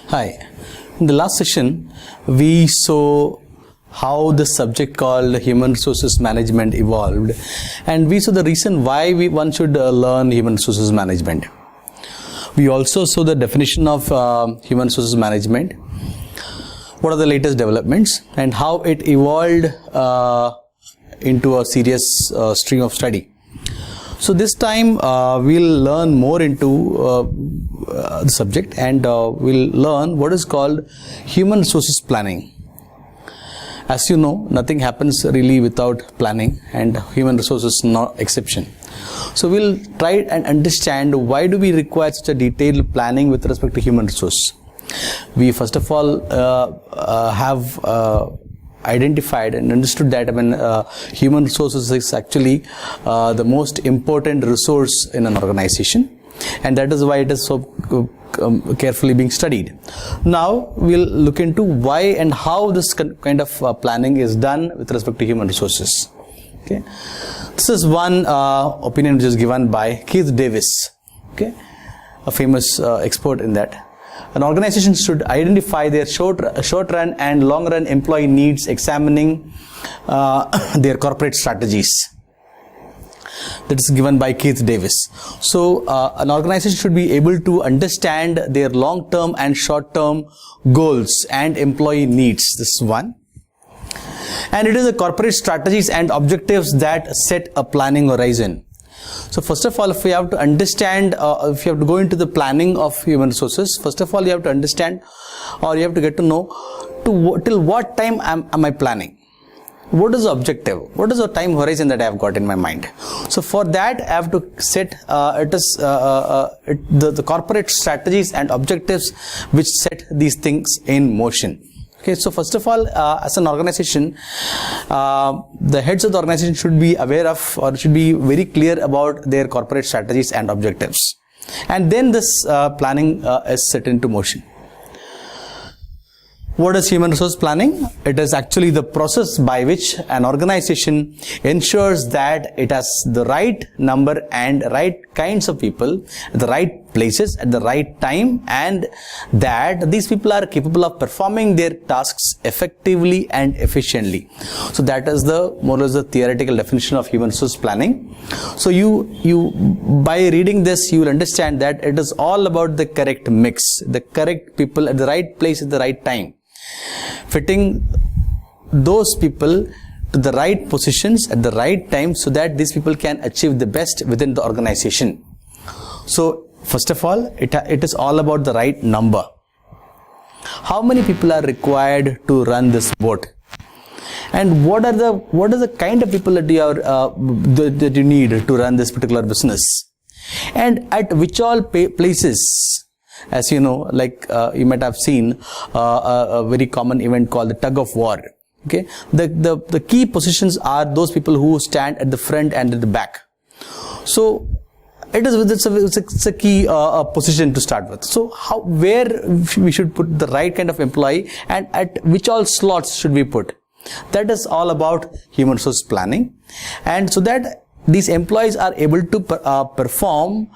Hi. In the last session, we saw how the subject called human resources management evolved, and we saw the reason why one should learn human resources management. We also saw the definition of human resources management, what are the latest developments, and how it evolved into a serious stream of study. So this time we'll learn more into the subject, and we'll learn what is called human resources planning. As you know, nothing happens really without planning, and human resources no exception. So we'll try and understand why do we require such a detailed planning with respect to human resource. We first of all have identified and understood that human resources is actually the most important resource in an organization, and that is why it is so carefully being studied. Now we'll look into why and how this kind of planning is done with respect to human resources. Okay, this is one opinion which is given by Keith Davis, okay, a famous expert in that. An organization should identify their short-run and long-run employee needs, examining their corporate strategies. That is given by Keith Davis. So, an organization should be able to understand their long-term and short-term goals and employee needs. This is one. And it is the corporate strategies and objectives that set a planning horizon. So first of all, if we have to understand, if you have to go into the planning of human resources, first of all you have to understand, or you have to get to know till what time am I planning? What is the objective? What is the time horizon that I have got in my mind? So for that I have to set the corporate strategies and objectives which set these things in motion. Okay, so first of all, as an organization, the heads of the organization should be aware of, or should be very clear about their corporate strategies and objectives. And then this planning is set into motion. What is human resource planning? It is actually the process by which an organization ensures that it has the right number and right kinds of people at the right places at the right time, and that these people are capable of performing their tasks effectively and efficiently. So that is the more or less the theoretical definition of human resource planning. So you by reading this, you will understand that it is all about the correct mix, the correct people at the right place at the right time, fitting those people to the right positions at the right time, so that these people can achieve the best within the organization. So first of all, it is all about the right number. How many people are required to run this boat, and what is the kind of people that you are that you need to run this particular business, and at which all places. As you know, like you might have seen a very common event called the tug of war. Okay, the key positions are those people who stand at the front and at the back. So it's a key position to start with. So where we should put the right kind of employee, and at which all slots should we put? That is all about human resource planning, and so that these employees are able to perform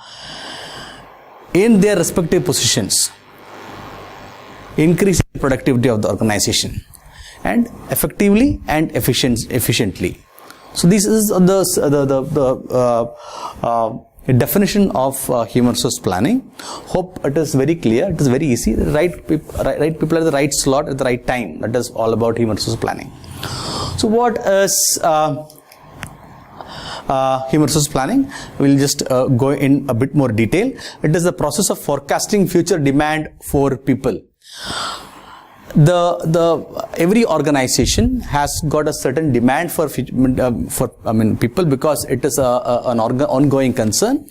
in their respective positions, increasing the productivity of the organization, and effectively and efficiently. So this is the definition of human resource planning. Hope it is very clear. It is very easy. Right people at the right slot at the right time. That is all about human resource planning. So what is human resource planning? We'll just go in a bit more detail. It is the process of forecasting future demand for people. Every organization has got a certain demand for people, because it is an ongoing concern.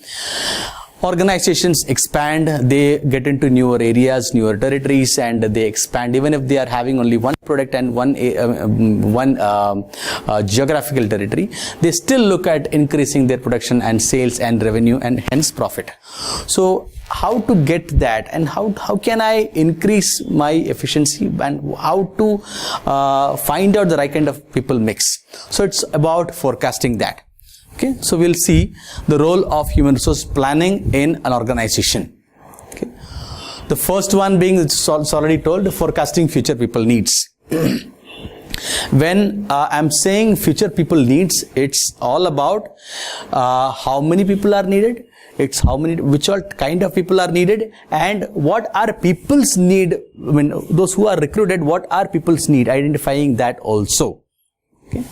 Organizations expand, they get into newer areas, newer territories, and they expand. Even if they are having only one product and one geographical territory, they still look at increasing their production and sales and revenue, and hence profit. So how to get that, and how can I increase my efficiency, and how to find out the right kind of people mix? So it's about forecasting that. Okay, so we'll see the role of human resource planning in an organization. Okay. The first one being, it's already told, forecasting future people needs. When I'm saying future people needs, it's all about how many people are needed, it's which all kind of people are needed, and what are people's need. I mean, those who are recruited, what are people's need, identifying that also. Okay.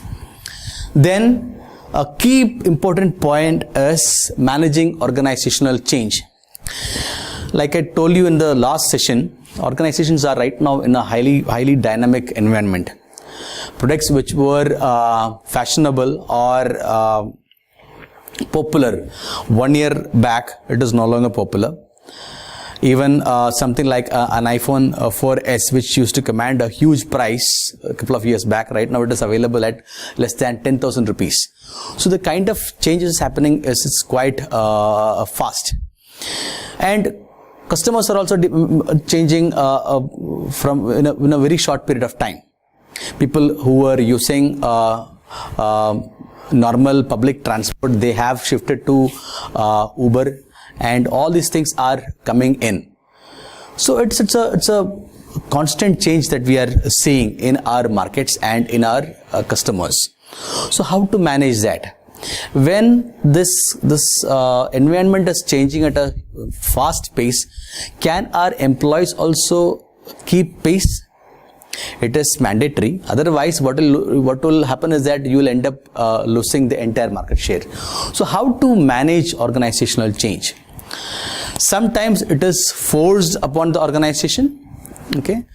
Then a key important point is managing organizational change. Like I told you in the last session, organizations are right now in a highly dynamic environment. Products which were fashionable or popular 1 year back, it is no longer popular. Even something like an iPhone 4S, which used to command a huge price a couple of years back, right now it is available at less than 10,000 rupees. So the kind of changes happening is quite fast. And customers are also changing from in a very short period of time. People who were using normal public transport, they have shifted to Uber, and all these things are coming in. So it's a constant change that we are seeing in our markets and in our customers. So how to manage that? When this environment is changing at a fast pace, can our employees also keep pace? It is mandatory. Otherwise, what will happen is that you will end up losing the entire market share. So how to manage organizational change? Sometimes it is forced upon the organization. Okay.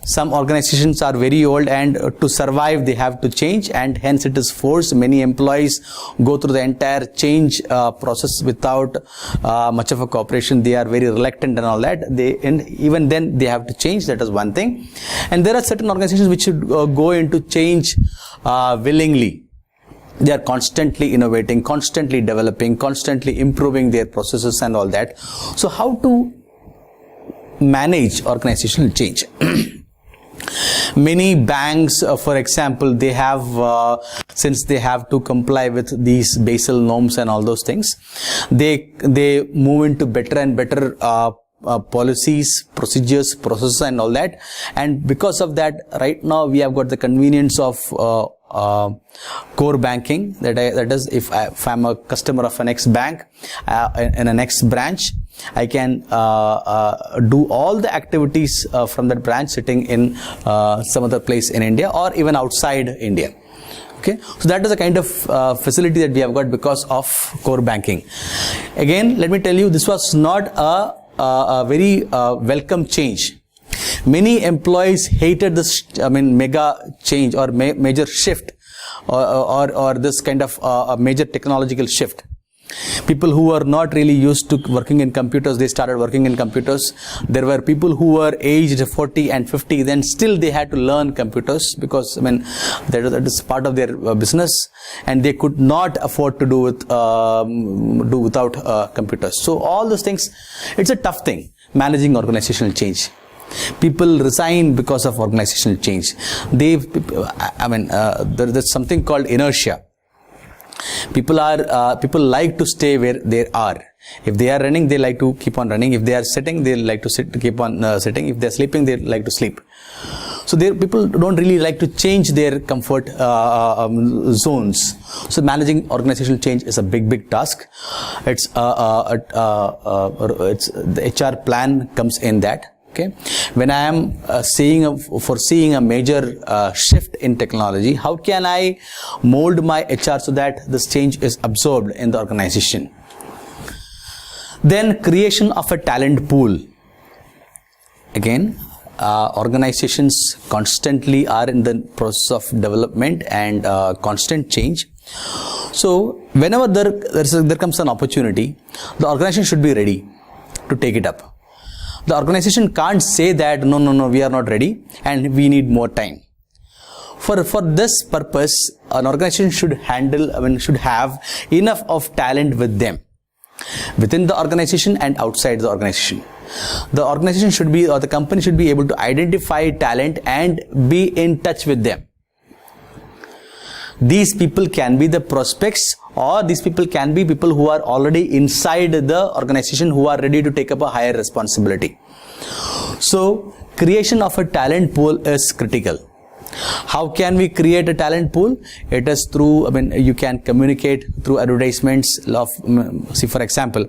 Some organizations are very old, and to survive they have to change, and hence it is forced. Many employees go through the entire change process without much of a cooperation. They are very reluctant and all that. And even then they have to change. That is one thing. And there are certain organizations which should go into change willingly. They are constantly innovating, constantly developing, constantly improving their processes and all that. So how to manage organizational change? Many banks, for example, they have, since they have to comply with these Basel norms and all those things, they move into better and better policies, procedures, processes and all that. And because of that, right now we have got the convenience of core banking. That is, if I'm a customer of an X bank in an X branch, I can do all the activities from that branch sitting in some other place in India or even outside India. Okay, so that is a kind of facility that we have got because of core banking. Again, let me tell you, this was not a very welcome change. Many employees hated this, mega change or major shift or this kind of a major technological shift. People who were not really used to working in computers, they started working in computers. There were people who were aged 40 and 50, then still they had to learn computers because that is part of their business, and they could not afford to do without computers. So all those things, it's a tough thing, managing organizational change. People resign because of organizational change. There's something called inertia. People like to stay where they are. If they are running, they like to keep on running. If they are sitting, they like to keep on sitting. If they are sleeping, they like to sleep. So people don't really like to change their comfort zones. So managing organizational change is a big task. It's the HR plan comes in that. Okay, when I am foreseeing a major shift in technology, how can I mold my HR so that this change is absorbed in the organization? Then creation of a talent pool. Again, organizations constantly are in the process of development and constant change. So whenever there comes an opportunity, the organization should be ready to take it up. The organization can't say that no, we are not ready and we need more time. For this purpose, an organization should have enough of talent with them, within the organization and outside the organization. The organization should be, or the company should be able to identify talent and be in touch with them. These people can be the prospects, or these people can be people who are already inside the organization, who are ready to take up a higher responsibility. So creation of a talent pool is critical. How can we create a talent pool? It is through, you can communicate through advertisements of, see, for example,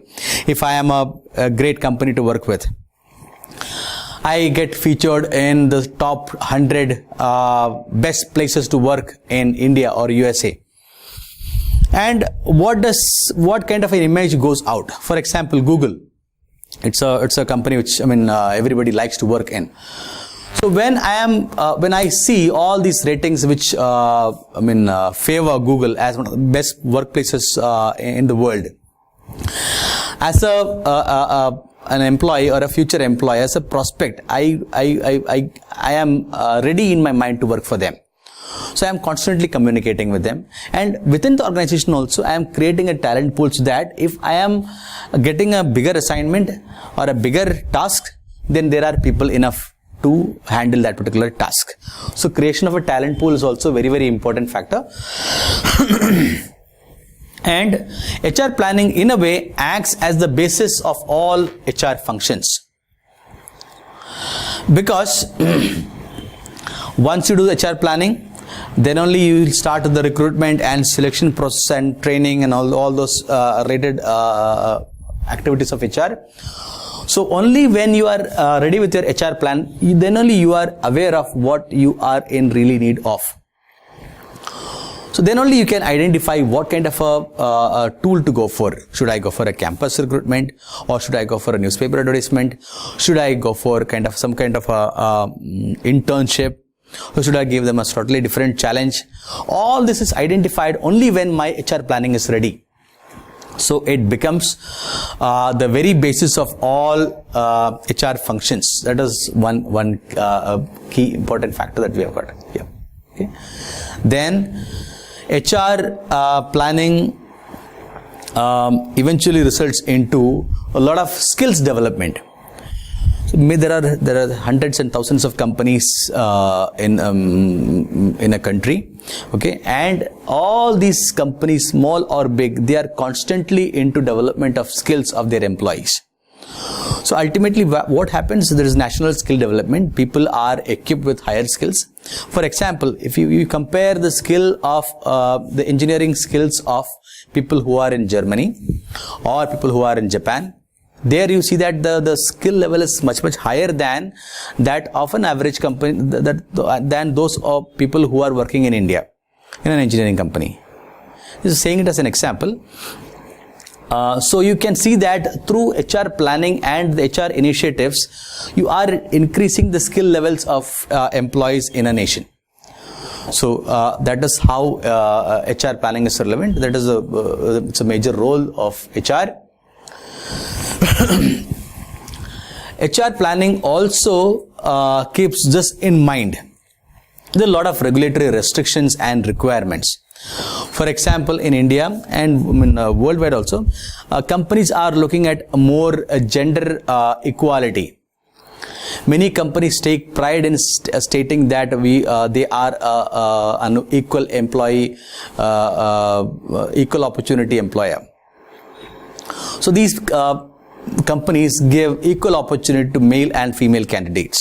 if I am a great company to work with, I get featured in the top 100 best places to work in India or USA. And what kind of an image goes out? For example, Google. It's a company which everybody likes to work in. So when I see all these ratings which favor Google as one of the best workplaces in the world, as an employee or a future employee, as a prospect, I am ready in my mind to work for them. So I am constantly communicating with them, and within the organization also I am creating a talent pool so that if I am getting a bigger assignment or a bigger task, then there are people enough to handle that particular task. So creation of a talent pool is also a very, very important factor. And HR planning in a way acts as the basis of all HR functions, because once you do the HR planning, then only you will start the recruitment and selection process and training and all those rated activities of HR. So only when you are ready with your HR plan, then only you are aware of what you are in really need of. So then only you can identify what kind of a tool to go for. Should I go for a campus recruitment, or should I go for a newspaper advertisement? Should I go for some kind of a internship, or should I give them a totally different challenge? All this is identified only when my HR planning is ready. So it becomes the very basis of all HR functions. That is one key important factor that we have got. Yeah. Okay. Then HR planning eventually results into a lot of skills development. So there are hundreds and thousands of companies in a country, okay, and all these companies, small or big, they are constantly into development of skills of their employees. So ultimately what happens, there is national skill development. People are equipped with higher skills. For example, if you compare the skill of the engineering skills of people who are in Germany or people who are in Japan, there you see that the skill level is much higher than that of an average company, than those of people who are working in India in an engineering company. This is saying it as an example. So you can see that through HR planning and the HR initiatives, you are increasing the skill levels of employees in a nation. So that is how HR planning is relevant. That is it's a major role of HR. HR planning also keeps this in mind. There are a lot of regulatory restrictions and requirements. For example, in India and worldwide also, companies are looking at more gender equality. Many companies take pride in stating that they are an equal employee, equal opportunity employer. So these companies give equal opportunity to male and female candidates.